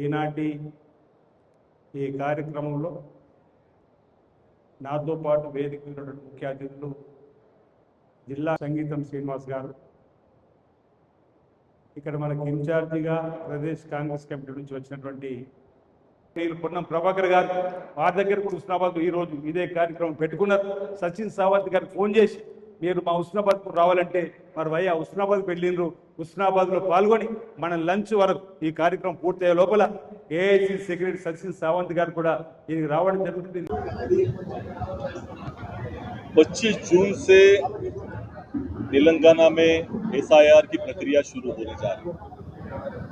ఈనాటి ఈ కార్యక్రమంలో నాతో పాటు వేదిక ఉన్నటువంటి ముఖ్య అతిథులు జిల్లా సంగీతం శ్రీనివాస్ గారు, ఇక్కడ మనకి ఇన్ఛార్జిగా ప్రదేశ్ కాంగ్రెస్ కమిటీ నుంచి వచ్చినటువంటి పొన్నం ప్రభాకర్ గారు, మా దగ్గర కూడా హుస్నాబాద్ ఈరోజు ఇదే కార్యక్రమం పెట్టుకున్నారు. సచిన్ సావంత్ గారికి ఫోన్ చేసి మీరు మా హుస్నాబాద్కు రావాలంటే మరి భయ్య హుస్నాబాద్కి వెళ్ళిండ్రు, హుస్నాబాద్లో పాల్గొని మన లంచ్ వరకు ఈ కార్యక్రమం పూర్తయ్యే లోపల ఏఐసీ సెక్రటరీ సచిన్ సావంత్ గారు కూడా దీనికి రావడం జరుగుతుంది. 25 जून से तेलंगाना में एसआईआर की प्रक्रिया शुरू होने जा रही है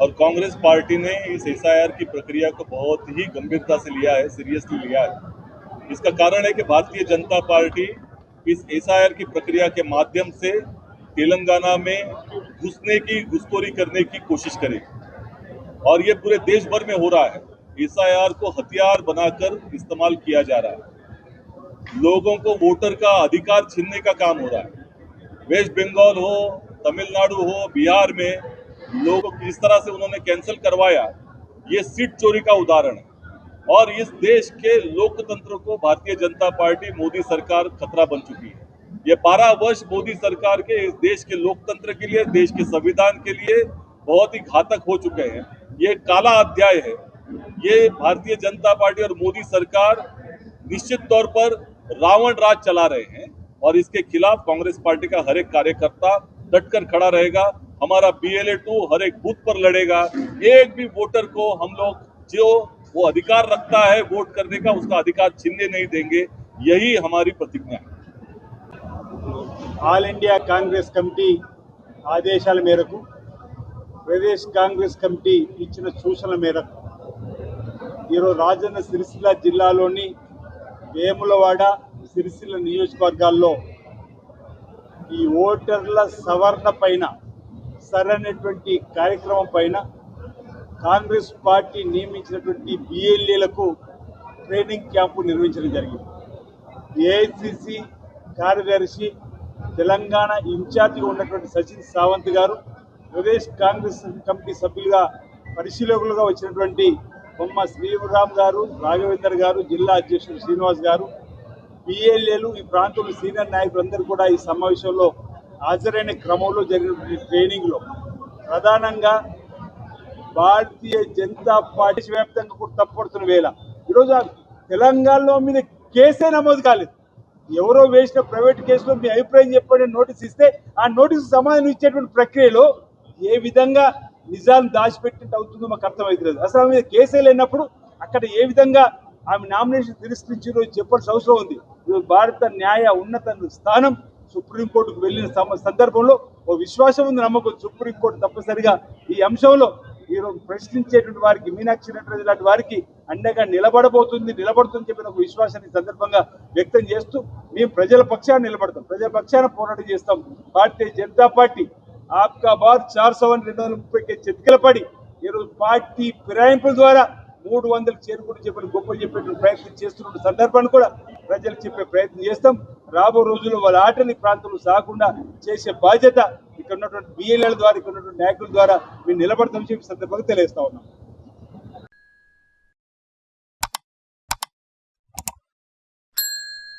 और कांग्रेस पार्टी ने इस एसआईआर की प्रक्रिया को बहुत ही गंभीरता से लिया है, सीरियसली लिया है। इसका कारण है कि भारतीय जनता पार्टी इस एसआईआर की प्रक्रिया के माध्यम से तेलंगाना में घुसने की, घुसखोरी करने की कोशिश करेगी और ये पूरे देश भर में हो रहा है। एसआईआर को हथियार बनाकर इस्तेमाल किया जा रहा है, लोगों को वोटर का अधिकार छीनने का काम हो रहा है। वेस्ट बंगाल हो, तमिलनाडु हो, बिहार में लोगों को किस तरह से उन्होंने कैंसिल करवाया, ये सीट चोरी का उदाहरण है और इस देश के लोकतंत्र को भारतीय जनता पार्टी मोदी सरकार खतरा बन चुकी है। ये 12 वर्ष मोदी सरकार के इस देश के लोकतंत्र के लिए, देश के संविधान के लिए बहुत ही घातक हो चुके हैं। ये काला अध्याय है। ये भारतीय जनता पार्टी और मोदी सरकार निश्चित तौर पर रावण राज चला रहे हैं और इसके खिलाफ कांग्रेस पार्टी का हर एक कार्यकर्ता डटकर खड़ा रहेगा। हमारा BLA 2 हर एक बूथ पर लड़ेगा। एक भी वोटर को हम लोग जो वो अधिकार रखता है वोट करने का, उसका अधिकार छीनने नहीं देंगे। यही हमारी प्रतिज्ञा है। ఆల్ ఇండియా కాంగ్రెస్ కమిటీ ఆదేశాల మేరకు ప్రదేశ్ కాంగ్రెస్ కమిటీ ఇచ్చిన సూచనల మేరకు ఈరోజు రాజన్న సిరిసిల్ల జిల్లాలోని వేములవాడ, సిరిసిల్ల నియోజకవర్గాల్లో ఈ ఓటర్ల సవరణ పైన సరైనటువంటి కార్యక్రమం పైన కాంగ్రెస్ పార్టీ నియమించినటువంటి BLAలకు ట్రైనింగ్ క్యాంపు నిర్వహించడం జరిగింది. ఏఐసిసి కార్యదర్శి తెలంగాణ ఇన్ఛార్జిగా ఉన్నటువంటి సచిన్ సావంత్ గారు, ప్రదేశ్ కాంగ్రెస్ కమిటీ సభ్యులుగా పరిశీలకులుగా వచ్చినటువంటి బొమ్మ శ్రీరామ్ గారు, రాఘవేందర్ గారు, జిల్లా అధ్యక్షుడు శ్రీనివాస్ గారు, BLAలు, ఈ ప్రాంతంలో సీనియర్ నాయకులందరూ కూడా ఈ సమావేశంలో హాజరైన క్రమంలో జరిగినటువంటి ట్రైనింగ్లో ప్రధానంగా భారతీయ జనతా పార్టీ వ్యాప్తంగా కూడా తప్పడుతున్న వేళ ఈరోజు తెలంగాణలో మీద కేసే నమోదు కాలేదు. ఎవరో వేసిన ప్రైవేట్ కేసులో మీ అభిప్రాయం చెప్పండి నోటీస్ ఇస్తే ఆ నోటీసు సమాధానం ఇచ్చేటువంటి ప్రక్రియలో ఏ విధంగా నిజాలు దాచిపెట్టినట్టు అవుతుందో మాకు అర్థమవుతుంది. అసలు ఆమె మీద కేసే లేనప్పుడు అక్కడ ఏ విధంగా ఆమె నామినేషన్ తిరస్కరించారో చెప్పాల్సిన అవసరం ఉంది. భారత న్యాయ ఉన్నత స్థానం సుప్రీంకోర్టుకు వెళ్ళిన సందర్భంలో ఓ విశ్వాసం ఉంది, నమ్మకం. సుప్రీంకోర్టు తప్పనిసరిగా ఈ అంశంలో ఈరోజు ప్రశ్నించేటువంటి వారికి, మీనాక్షి నటరాజు లాంటి వారికి అండగా నిలబడుతుందని చెప్పిన ఒక విశ్వాసాన్ని సందర్భంగా వ్యక్తం చేస్తూ మేము ప్రజల పక్షాన్ని నిలబడతాం, ప్రజల పక్షాన పోరాటం చేస్తాం. భారతీయ జనతా పార్టీ ఆప్కా బార్ 430 చెతికల పడి ఈరోజు పార్టీ ఫిరాయింపుల ద్వారా 300 చేరుకుంటూ చెప్పిన గొప్పలు చెప్పే ప్రయత్నం చేస్తున్న సందర్భాన్ని కూడా ప్రజలు చెప్పే ప్రయత్నం చేస్తాం. రాబో రోజుల్లో వాళ్ళ ఆటని ప్రాంతంలో సాగకుండా చేసే బాధ్యత ఇక్కడ ఉన్నటువంటి BLAల ద్వారా, ఇక్కడ ఉన్నటువంటి నాయకుల ద్వారా మేము నిలబడతామని చెప్పి సందర్భంగా తెలియజేస్తా ఉన్నాం.